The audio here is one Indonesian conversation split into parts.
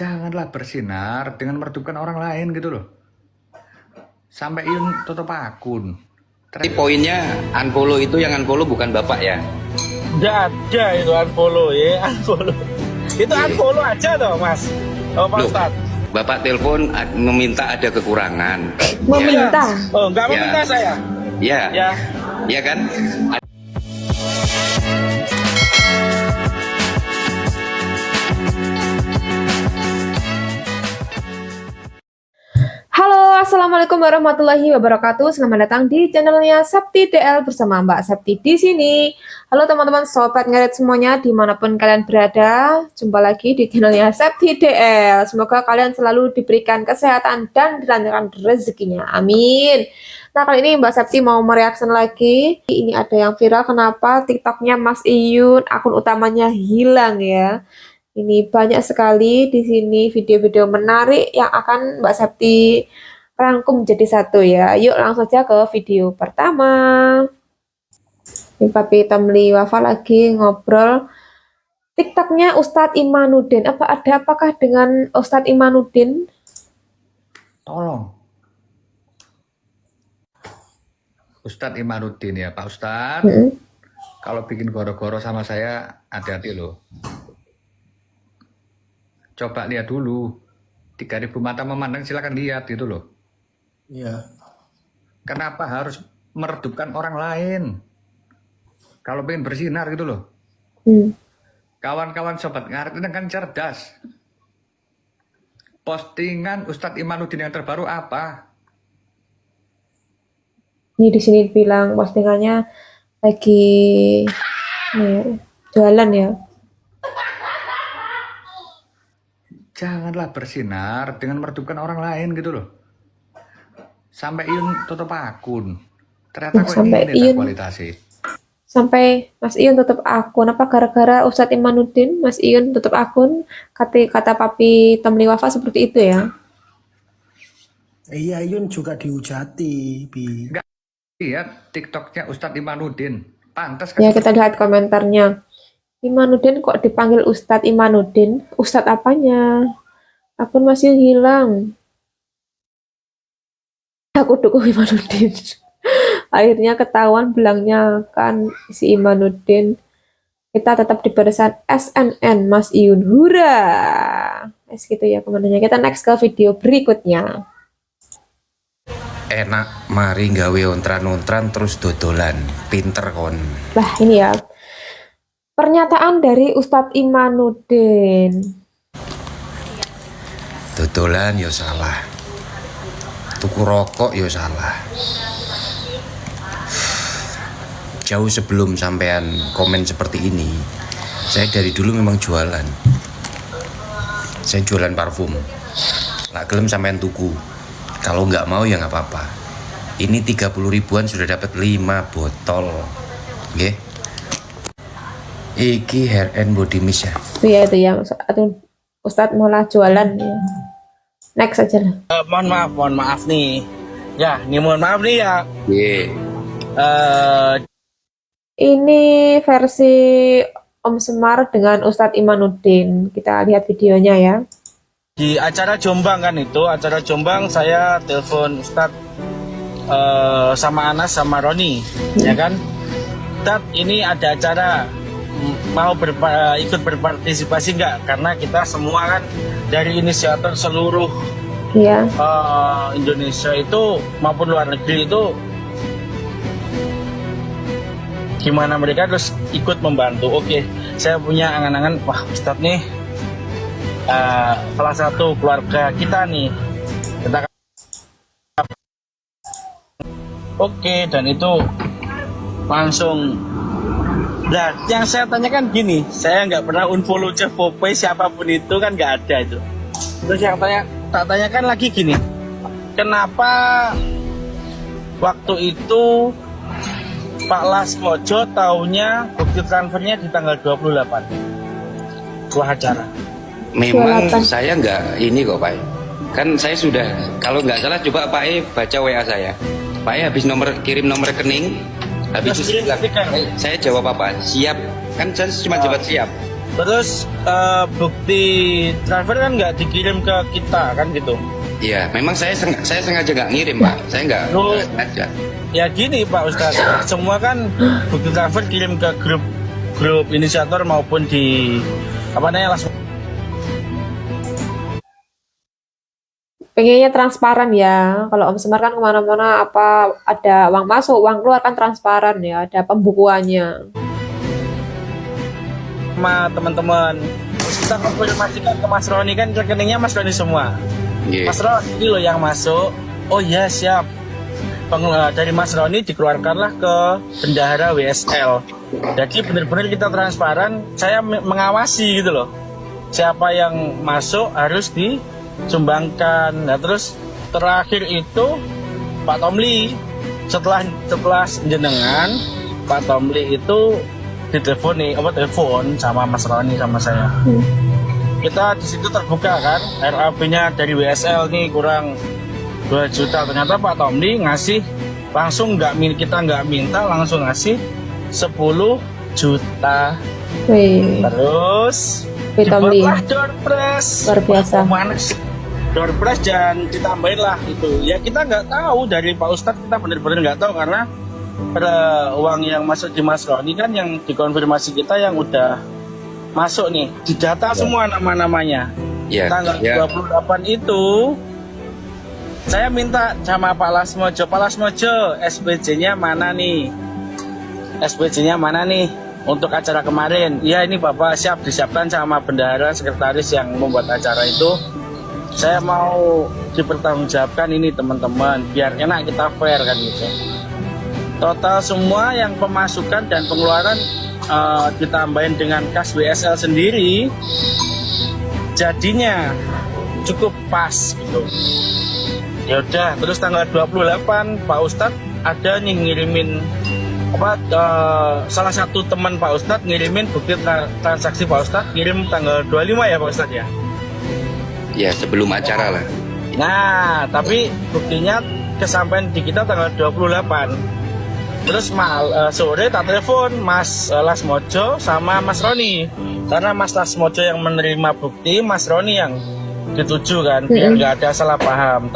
Janganlah bersinar dengan meredupkan orang lain gitu loh. Sampai Iyun tutup akun. Tapi poinnya unfollow itu yang unfollow bukan bapak ya. Nggak ada itu unfollow ya, unfollow. Itu unfollow aja toh mas. Oh Pak Loh, Ustadz. bapak telepon meminta ada kekurangan. Meminta. Oh nggak Ya. meminta saya. Ya, Ya. ya kan? Halo, Assalamualaikum warahmatullahi wabarakatuh. Selamat datang di channelnya Septi DL bersama Mbak Septi di sini. Halo teman-teman sobat ngaret semuanya dimanapun kalian berada. Jumpa lagi di channelnya Septi DL. Semoga kalian selalu diberikan kesehatan dan dilancarkan rezekinya. Amin. Nah kali ini Mbak Septi mau mereaksi lagi. Ini ada yang viral, kenapa TikToknya Mas Iyun akun utamanya hilang ya. Ini banyak sekali di sini video-video menarik yang akan Mbak Septi rangkum jadi satu ya. Yuk langsung saja ke video pertama. Ini Papi Tamli Wafa lagi ngobrol. TikToknya Ustadz Imanuddin. Apakah dengan Ustadz Imanuddin? Tolong. Ustadz Imanuddin ya Pak Ustadz. Kalau bikin goro-goro sama saya hati-hati loh. Coba lihat dulu. 3.000 mata memandang, silakan lihat gitu loh. Iya. Kenapa harus meredupkan orang lain? Kalau pengen bersinar gitu loh. Kawan-kawan sobat ngaret ini kan cerdas. Postingan Ustadz Imanuddin yang terbaru apa? Ini di sini bilang postingannya lagi nih, jualan ya. Janganlah bersinar dengan meredupkan orang lain gitu loh. Sampai Iyun tutup akun. Ternyata kok Sampai ini Iyun kualitasnya. Sampai Mas Iyun tutup akun. Apa gara-gara Ustadz Imanuddin Mas Iyun tutup akun? Kata Papi Tamli Wafa seperti itu ya. Iya, Yun juga dihujati, Bi. Enggak lihat TikToknya Ustadz Imanuddin. Pantas kan? Ya kita lihat komentarnya. Imanuddin kok dipanggil Ustadz Imanuddin? Ustadz apanya? Akun Mas Iyun hilang. Aku dukung Imanuddin. Akhirnya ketahuan belangnya kan si Imanuddin. Kita tetap di barisan SNN Mas Iyun. Hura. Gitu ya komentarnya. Kita next ke video berikutnya. Enak mari gawe ontran-ontran terus dodolan. Pinter kon. Lah ini ya. Pernyataan dari Ustadz Imanuddin. Dodolan yo salah. Tuku rokok yo salah. Jauh sebelum sampean komen seperti ini, saya dari dulu memang jualan. Saya jualan parfum. Nggak gelem sampean tuku. Kalau nggak mau ya nggak apa-apa. Ini 30 ribuan sudah dapat 5 botol. Nggih. Iki hair and body mist ya. Itu ya itu yang Ustadz malah jualan ya. Next aja lah. Mohon maaf nih. Ya, ini mohon maaf nih ya. Ini versi Om Semar dengan Ustadz Imanuddin. Kita lihat videonya ya. Di acara Jombang kan itu, acara Jombang saya telepon Ustadz sama Anas sama Roni, ya kan? Ustadz ini ada acara, mau ikut berpartisipasi nggak? Karena kita semua kan dari inisiator seluruh Iya. Indonesia itu maupun luar negeri itu gimana mereka terus ikut membantu. Oke, saya punya angan-angan, wah Ustadz nih salah satu keluarga kita nih, kita oke, dan itu langsung. Nah, yang saya tanyakan gini, saya nggak pernah unfollow Jeff Popeye siapapun itu kan nggak ada itu. Terus yang tak tanyakan lagi gini, kenapa waktu itu Pak Lasmojo taunya bukti transfernya di tanggal 28 setelah acara? Memang saya nggak ini kok Pak. Kan saya sudah, kalau nggak salah coba Pak baca WA saya. Pak habis kirim nomor rekening, habis itu saya jawab apa? Siap. Kan saya cuma jawab siap. Terus bukti transfer kan nggak dikirim ke kita kan gitu. Iya, memang saya sengaja nggak ngirim Pak. Saya nggak Loh. sengaja. Ya gini Pak Ustadz, semua kan bukti transfer kirim ke grup inisiator maupun di apa namanya langsung. Pengennya transparan ya. Kalau Om Semar kan kemana-mana apa ada uang masuk, uang keluar kan transparan ya. Ada pembukuannya. Sama teman-teman. Terus kita konfirmasikan ke Mas Roni kan rekeningnya Mas Roni semua. Iya. Mas Roni ini loh yang masuk. Oh iya siap. Dari Mas Roni dikeluarkanlah ke bendahara WSL. Jadi benar-benar kita transparan. Saya mengawasi gitu loh. Siapa yang masuk harus disumbangkan. Nah terus terakhir itu Pak Tomli setelah jenengan Pak Tomli itu telepon sama Mas Roni sama saya. Kita di situ terbuka kan, RAB-nya dari WSL nih kurang 2 juta. Ternyata Pak Tomli ngasih langsung kita nggak minta langsung ngasih 10 juta. Wih, Terus Pak Tomli. dibuatlah door prize. Luar biasa. Mana sih? Door prize dan ditambahin lah itu. Ya kita nggak tahu dari Pak Ustadz, kita benar-benar nggak tahu karena pada uang yang masuk di Mas Roni kan yang dikonfirmasi kita yang udah masuk nih, didata semua nama-namanya. Ya, Tanggal ya. 28 itu saya minta sama Pak Lasmojo, SPJ-nya mana nih? SPJ-nya mana nih untuk acara kemarin? Ya ini Bapak siap disiapkan sama bendahara sekretaris yang membuat acara itu. Saya mau dipertanggungjawabkan ini teman-teman, biar enak kita fair kan gitu. Total semua yang pemasukan dan pengeluaran ditambahin dengan kas WSL sendiri, jadinya cukup pas gitu. Ya udah, terus tanggal 28 Pak Ustadz ada nih ngirimin salah satu teman Pak Ustadz ngirimin bukti transaksi Pak Ustadz, ngirim tanggal 25 ya Pak Ustadz ya. Ya, sebelum acara lah. Nah, tapi buktinya kesampaian di kita tanggal 28. Terus sore tak telepon Mas Lasmojo sama Mas Roni. Karena Mas Lasmojo yang menerima bukti, Mas Roni yang dituju kan, biar nggak ada salah paham.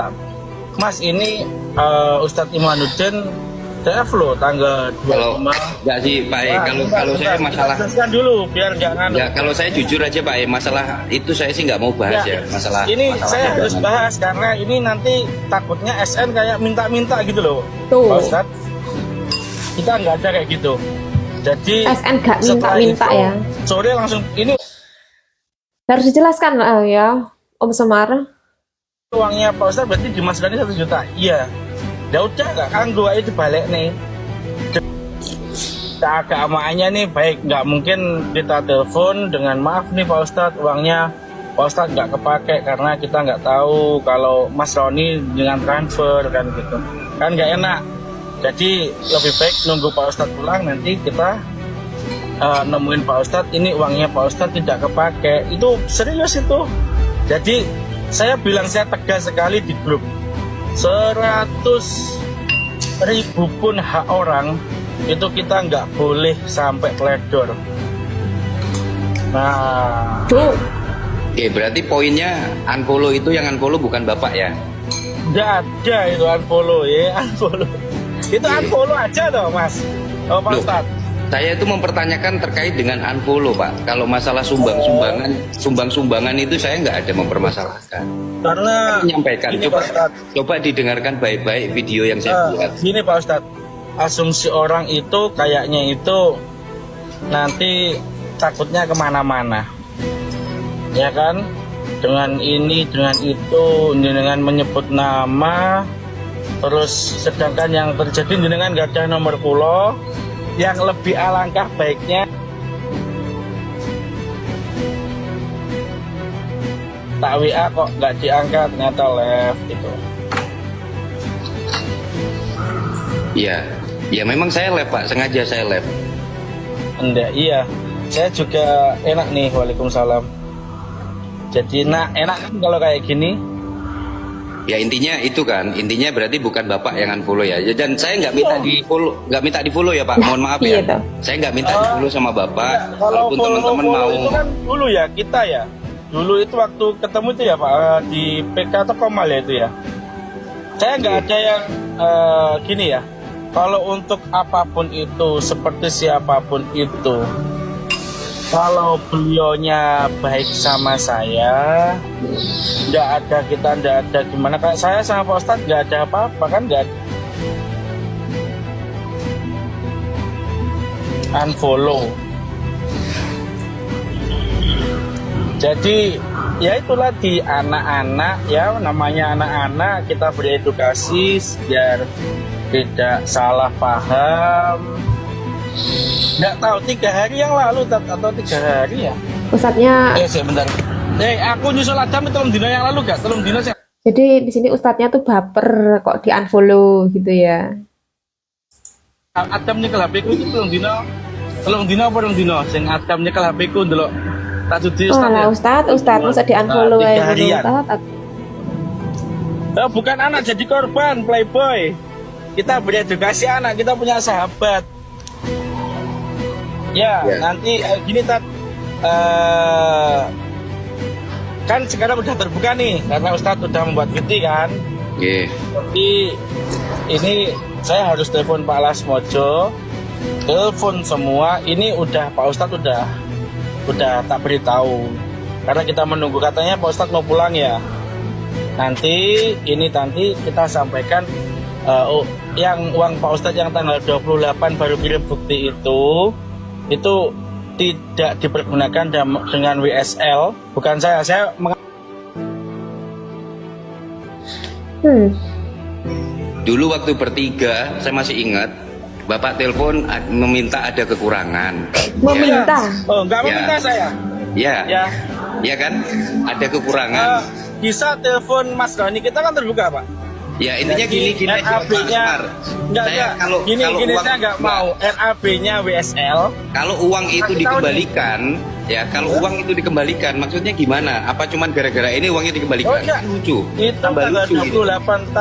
Mas ini Ustadz Imanuddin TF loh tanggal 25. Kalau nggak sih Pak, kalau saya masalah jelaskan dulu biar jangan. ya, kalau saya jujur aja Pak, masalah itu saya sih nggak mau bahas ya, masalah ini saya agama. harus bahas karena ini nanti takutnya SN kayak minta-minta gitu loh. Tuh. Pak Ustadz, kita nggak ada kayak gitu. Jadi SN gak setelah minta-minta itu, ya. sore langsung ini Harus dijelaskan ya, Om Semar. uangnya Pak Ustadz berarti dimasukkan 1 juta. Iya. Ya udah nggak kanggo itu balik nih. Keagamaannya nih baik, nggak mungkin kita telepon dengan maaf nih Pak Ustadz uangnya Pak Ustadz nggak kepake karena kita nggak tahu kalau Mas Roni dengan transfer kan gitu. Kan nggak enak. Jadi lebih baik nunggu Pak Ustadz pulang nanti kita nemuin Pak Ustadz ini uangnya Pak Ustadz tidak kepake. Itu serius itu. Jadi saya bilang saya tegas sekali di grup. 100.000 pun hak orang itu kita nggak boleh sampai teledor. Nah, Tuh, Oke, berarti poinnya unfollow itu yang unfollow bukan Bapak ya? nggak ada itu unfollow ya, unfollow. Itu unfollow aja toh Mas. Oh Pak Loh, Ustadz. Saya itu mempertanyakan terkait dengan unfollow Pak. Kalau masalah sumbang-sumbangan itu saya nggak ada mempermasalahkan. Karena Menyampaikan, gini, Pak Ustadz. coba didengarkan baik-baik video yang saya buat. Gini Pak Ustadz, asumsi orang itu kayaknya itu nanti takutnya kemana-mana, ya kan? Dengan ini, dengan itu, dengan menyebut nama, terus sedangkan yang terjadi dengan nggak ada nomor pulau, yang lebih alangkah baiknya tak WA kok nggak diangkat, ternyata left gitu. Iya, ya memang saya live Pak, sengaja saya live. Enggak, iya. Saya juga enak nih, waalaikumsalam. Jadi enak kan kalau kayak gini. Ya intinya itu kan, intinya berarti bukan Bapak yang unfollow ya. Dan saya nggak minta di follow, ya Pak. Mohon maaf ya. Iya toh. Saya nggak minta di follow sama Bapak. Kalau Walaupun teman-teman follow mau. itu kan dulu ya kita ya. Dulu itu waktu ketemu itu ya Pak di PK atau Komal ya itu ya. Saya nggak ada yang gini ya. Kalau untuk apapun itu, seperti siapapun itu, kalau beliaunya baik sama saya, nggak ada gimana. Kayak saya sama Pak Ustadz nggak ada apa-apa kan, nggak ada. Unfollow. Jadi ya itulah di anak-anak ya, namanya anak-anak, kita beri edukasi biar tidak salah paham. Nggak tahu 3 hari yang lalu atau 3 hari ya. Ustadznya, Sebentar. Aku nyusul Adam itu 3 dino yang lalu gak? 3 dino sih. jadi di sini ustadznya tuh baper kok di unfollow gitu ya. Adam nyekel HP ku itu 3 dino. 3 dino apa 2 dino? Sing Adam nyekel HP ku ndelok tak dudi Oh Ustaz ya. lah Ustadz masa di unfollow Nah, 3 aja harian. Ustadz. Bukan anak jadi korban, playboy. Kita beri edukasi anak, kita punya sahabat. Ya, Ya. nanti gini Tat. Kan sekarang udah terbuka nih, karena Ustadz udah membuat video kan. Nggih. Jadi ini saya harus telepon Pak Lasmojo, telepon semua. Ini udah Pak Ustadz udah tak beritahu. Karena kita menunggu, katanya Pak Ustadz mau pulang ya. Nanti kita sampaikan yang uang Pak Ustadz yang tanggal 28 baru kirim bukti itu tidak dipergunakan dengan WSL. Bukan saya Dulu waktu bertiga, saya masih ingat, Bapak telepon meminta ada kekurangan. Meminta. nggak Ya. meminta saya. Ya, Ya. ya kan? Ada kekurangan. Bisa telepon Mas Roni, kita kan terbuka Pak. Ya intinya gini aja, Pak RAB-nya Semar. Saya kalau gini uang, saya nggak mau RAB-nya WSL. kalau uang itu Kasih tahu dikembalikan, ya kalau uang itu dikembalikan, maksudnya gimana? Apa cuman gara-gara ini uangnya dikembalikan? Oh, enggak. Lucu. Itu Tambah tanggal lucu gitu. 28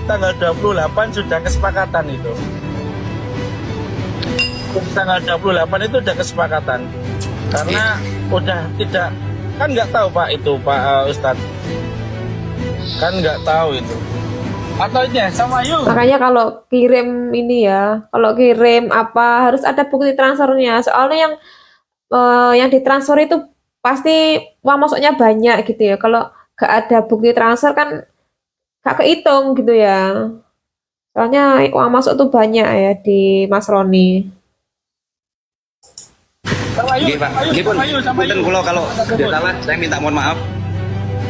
tanggal 28 sudah kesepakatan itu. Tanggal 28 itu udah kesepakatan. Karena udah tidak, kan nggak tahu Pak itu Pak Ustadz. Kan nggak tahu itu. Atau ini ya, sama yuk. Makanya kalau kirim ini ya, kalau kirim apa harus ada bukti transfernya. Soalnya yang ditransfer itu pasti uang masuknya banyak gitu ya. Kalau gak ada bukti transfer kan gak kehitung gitu ya. Soalnya uang masuk tuh banyak ya di Mas Roni. Sama yuk. Nggih, Pak. Nggih, Pun. Sama Punten yuk. kula kalau ada salah, saya minta mohon maaf.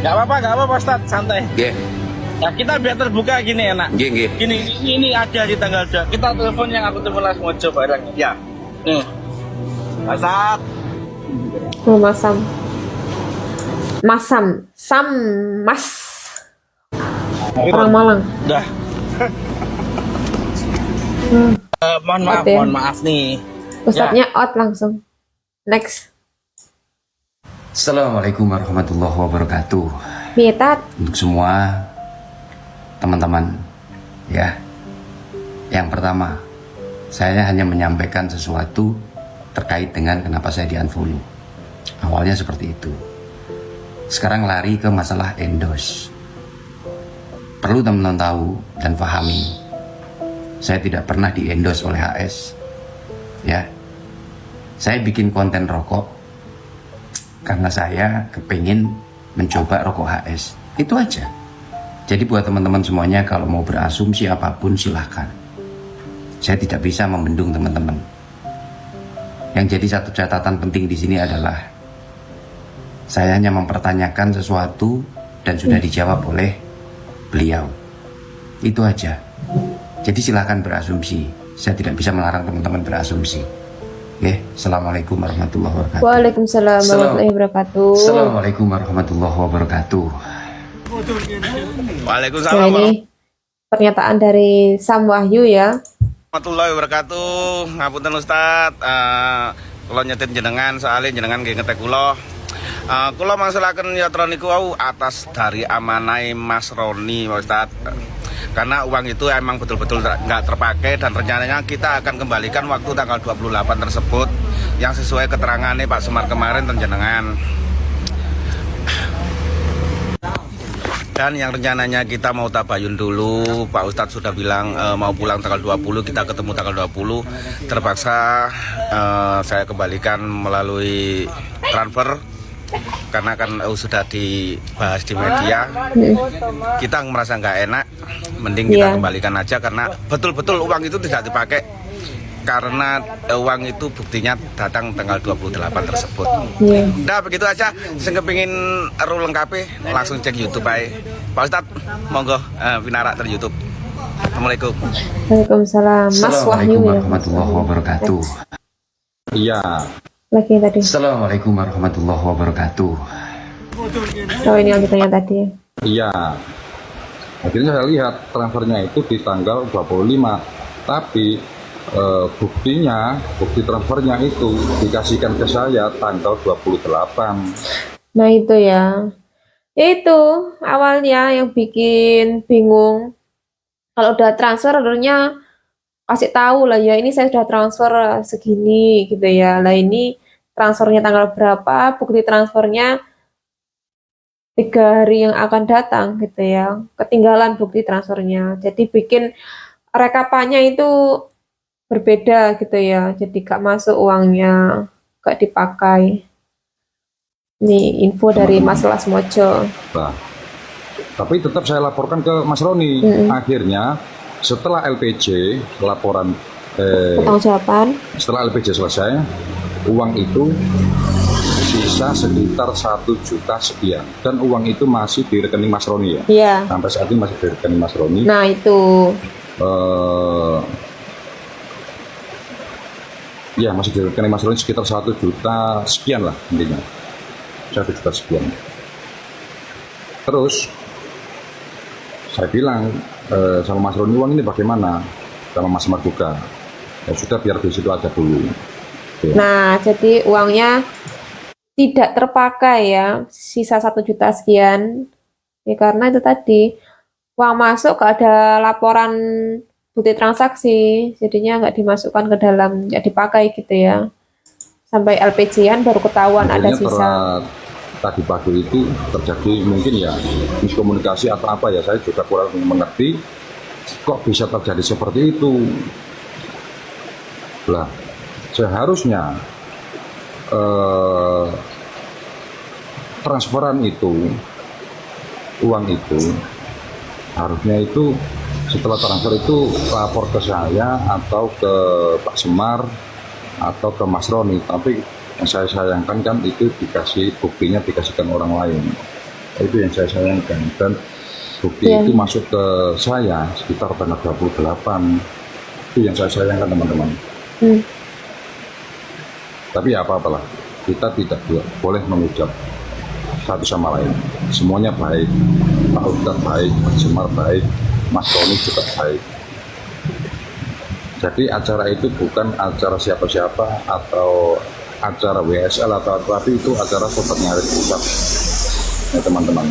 Nggak apa-apa Ustadz, santai. Nggih. Ya kita biar terbuka gini enak. Nggih, nggih. Ini ada di tanggal 2. Kita telepon yang aku telepon Lasmojo barang. Ya. Nih. Masat. Oh, Masam. Mas. Orang Malang. Udah. Oke. Mohon maaf nih. Ustadznya out langsung. Next. Assalamualaikum warahmatullahi wabarakatuh. Mietat. Untuk semua teman-teman, ya. Yang pertama, saya hanya menyampaikan sesuatu terkait dengan kenapa saya di-unfollow. Awalnya seperti itu. Sekarang lari ke masalah endorse. Perlu teman-teman tahu dan pahami, saya tidak pernah di-endorse oleh HS. Ya. Saya bikin konten rokok karena saya kepingin mencoba rokok HS. Itu aja. Jadi buat teman-teman semuanya, kalau mau berasumsi apapun silahkan. Saya tidak bisa membendung teman-teman. Yang jadi satu catatan penting di sini adalah saya hanya mempertanyakan sesuatu dan sudah dijawab oleh beliau. Itu aja. Jadi silahkan berasumsi. Saya tidak bisa melarang teman-teman berasumsi. Oke, Assalamualaikum warahmatullahi wabarakatuh. Waalaikumsalam warahmatullahi wabarakatuh. Assalamualaikum warahmatullahi wabarakatuh. Waalaikumsalam Nah, ini pernyataan dari Sam Wahyu ya. warahmatullahi wabarakatuh. Ngapunten Ustaz. Kula nyetin jenengan soalnya jenengan nggih ngetek kula. Kula mangsulaken yatra niku wau atas dari amanai Mas Roni, Pak Ustadz. Karena uang itu emang betul-betul nggak terpakai dan rencananya kita akan kembalikan waktu tanggal 28 tersebut yang sesuai keterangannya Pak Semar kemarin tenjenengan. Dan yang rencananya kita mau tabayun dulu, Pak Ustadz sudah bilang mau pulang tanggal 20, kita ketemu tanggal 20. Terpaksa saya kembalikan melalui transfer karena kan sudah dibahas di media. Kita merasa nggak enak, mending kita kembalikan aja karena betul-betul uang itu tidak dipakai. Karena uang itu buktinya datang tanggal 28 tersebut. Nah begitu aja, saya kepingin rule lengkapnya langsung cek YouTube aja. Pak Ustadz, monggo pinarak ter YouTube. Assalamualaikum. Waalaikumsalam. Mas Wahyu Assalamualaikum ya. warahmatullahi wabarakatuh. Iya. Lagi yang tadi. Assalamualaikum warahmatullahi wabarakatuh. Oh ini yang ditanya tadi. Iya. Akhirnya saya lihat transfernya itu di tanggal 25. Tapi bukti transfernya itu dikasihkan ke saya tanggal 28. Nah itu ya. Itu awalnya yang bikin bingung. Kalau udah transfer harusnya kasih tahu lah ya, ini saya sudah transfer segini gitu ya. Lah ini transfernya tanggal berapa, bukti transfernya 3 hari yang akan datang gitu ya. Ketinggalan bukti transfernya. Jadi bikin rekapannya itu berbeda gitu ya. Jadi gak masuk uangnya, gak dipakai. Nih info dari Mas Lasmojo. Nah, tapi tetap saya laporkan ke Mas Roni. Akhirnya setelah LPJ laporan Pertanggungjawaban. setelah LPJ selesai, uang itu sisa sekitar 1 juta sekian dan uang itu masih di rekening Mas Roni ya. Iya. Sampai saat ini masih di rekening Mas Roni. Nah itu. Ya masih di rekening Mas Roni sekitar 1 juta sekian lah intinya. 1 juta sekian. Terus saya bilang sama Mas Roni, uang ini bagaimana? Sama Mas Semar juga. Ya sudah biar di situ aja dulu. Ya. Nah, jadi uangnya tidak terpakai ya, sisa 1 juta sekian. Ya karena itu tadi, uang masuk gak ada laporan bukti transaksi, jadinya nggak dimasukkan ke dalam, nggak dipakai gitu ya. Sampai LPG-an baru ketahuan ada sisa. Tadi pagi itu terjadi mungkin ya miskomunikasi atau apa ya, saya juga kurang mengerti kok bisa terjadi seperti itu. Lah, seharusnya transferan itu, uang itu harusnya itu setelah transfer itu lapor ke saya atau ke Pak Semar atau ke Mas Roni, tapi yang saya sayangkan kan itu dikasih buktinya dikasihkan orang lain. Itu yang saya sayangkan, dan bukti itu masuk ke saya sekitar tanggal 28. Itu yang saya sayangkan teman-teman. Tapi ya apa-apalah, kita tidak boleh mengucap satu sama lain. Semuanya baik, Pak Ustadz baik, Pak Semar baik, Mas Roni juga baik. Jadi acara itu bukan acara siapa-siapa atau acara WSL atau tapi itu acara Sobat Ngarit Pusat ya teman-teman.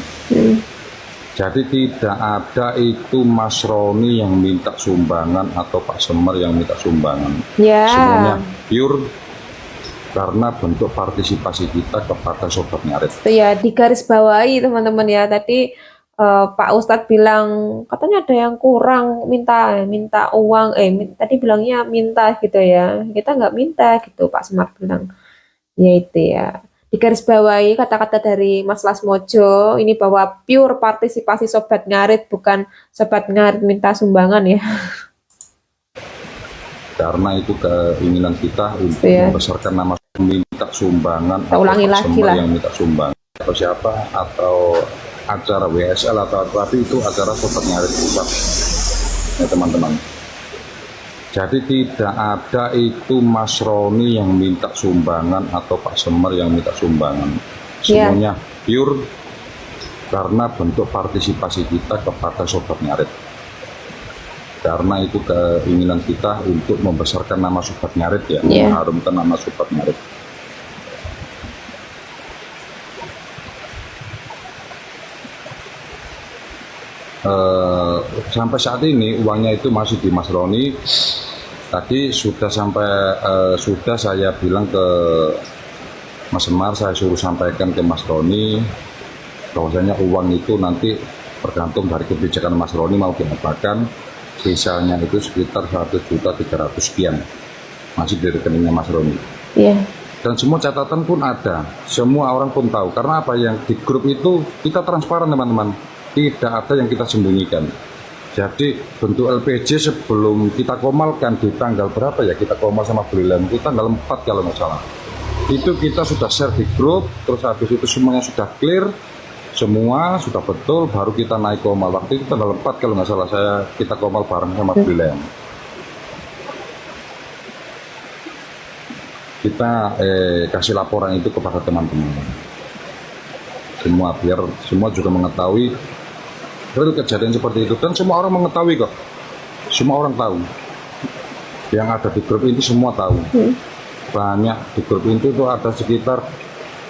Jadi tidak ada itu Mas Roni yang minta sumbangan atau Pak Semar yang minta sumbangan. Semuanya pure karena bentuk partisipasi kita kepada Sobat Ngarit. Itu ya digaris bawahi teman-teman ya. Tadi Pak Ustadz bilang katanya ada yang kurang, minta uang, tadi bilangnya minta gitu ya, kita nggak minta gitu, Pak Semar bilang. Ya itu ya, digaris bawahi kata-kata dari Mas Lasmojo ini bahwa pure partisipasi Sobat Ngarit, bukan Sobat Ngarit minta sumbangan ya. Karena itu keinginan kita untuk membesarkan nama, minta sumbangan atau Pak Semar yang minta sumbangan atau siapa atau acara WSL atau tapi itu acara Sobat Ngarit Pusat ya teman-teman. Jadi tidak ada itu Mas Roni yang minta sumbangan atau Pak Semar yang minta sumbangan. Semuanya pure karena bentuk partisipasi kita kepada Sobat Ngarit. Karena itu keinginan kita untuk membesarkan nama Sobat Ngarit ya, mengharumkan nama Sobat Ngarit. sampai saat ini uangnya itu masih di Mas Roni. Tadi sudah sudah saya bilang ke Mas Semar, saya suruh sampaikan ke Mas Roni bahwasanya uang itu nanti tergantung dari kebijakan Mas Roni mau diapakan. Sisanya itu sekitar 1.300.000 sekian masih di rekeningnya Mas Roni. Iya. Dan semua catatan pun ada, semua orang pun tahu. Karena apa, yang di grup itu kita transparan teman-teman, tidak ada yang kita sembunyikan. Jadi bentuk LPG sebelum kita komalkan di tanggal berapa ya, kita komal sama Brilliant itu tanggal 4 kalau nggak salah. Itu kita sudah share di grup, terus habis itu semuanya sudah clear, semua sudah betul, baru kita naik komal. Waktu itu tanggal 4 kalau nggak salah kita komal bareng sama Brilliant. Kita kasih laporan itu kepada teman-teman semua, biar semua juga mengetahui real kejadian seperti itu. Dan semua orang mengetahui kok, semua orang tahu, yang ada di grup ini semua tahu. Banyak di grup itu tuh ada sekitar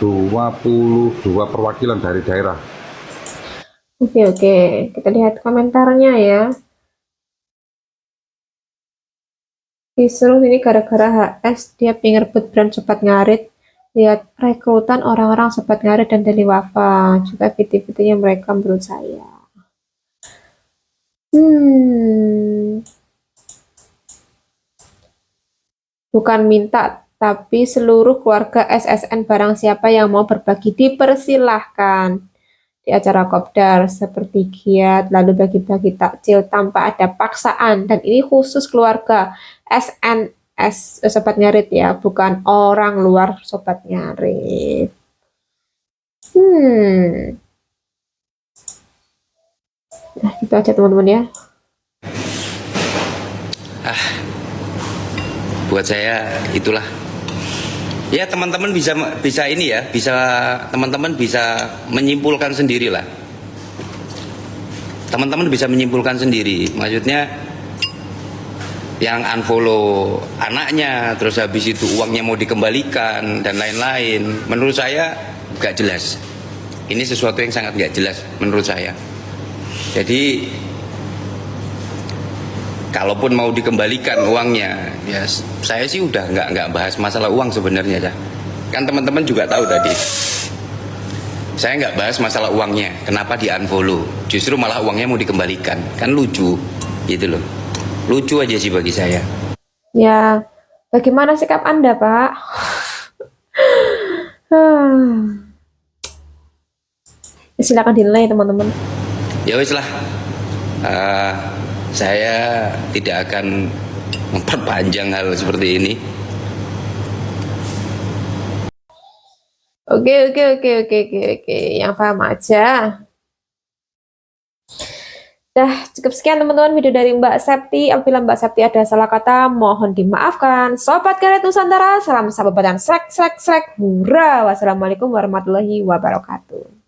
22 perwakilan dari daerah. Oke, kita lihat komentarnya ya. Kisruh ini gara-gara HS dia pengen rebut brand Sobat Ngarit. Lihat rekrutan orang-orang Sobat Ngarit dan Deli Wafa, juga video-videonya mereka menurut saya. Bukan minta, tapi seluruh keluarga SSN barang siapa yang mau berbagi dipersilahkan di acara kopdar seperti giat, lalu bagi-bagi takjil tanpa ada paksaan. Dan ini khusus keluarga SNS Sobat Ngarit ya, bukan orang luar Sobat Ngarit. Nah, gitu aja teman-teman ya. Buat saya itulah ya, teman-teman bisa ini ya, teman-teman bisa menyimpulkan sendiri lah. Teman-teman bisa menyimpulkan sendiri, maksudnya yang unfollow anaknya, terus habis itu uangnya mau dikembalikan dan lain-lain. Menurut saya nggak jelas. Ini sesuatu yang sangat nggak jelas menurut saya. Jadi kalaupun mau dikembalikan uangnya, ya saya sih udah nggak bahas masalah uang sebenarnya ya. Kan teman-teman juga tahu tadi, saya nggak bahas masalah uangnya. Kenapa di unfollow? Justru malah uangnya mau dikembalikan, kan lucu, gitu loh. Lucu aja sih bagi saya. Ya, bagaimana sikap Anda, Pak? Silakan dinilai teman-teman. Ya wis lah. Saya tidak akan memperpanjang hal seperti ini. Oke. Yang paham aja. Dah, cukup sekian teman-teman video dari Mbak Septi. Apabila Mbak Septi ada salah kata, mohon dimaafkan. Sobat Ngarit Nusantara, salam sahabat dan slek. Hurra. Wassalamualaikum warahmatullahi wabarakatuh.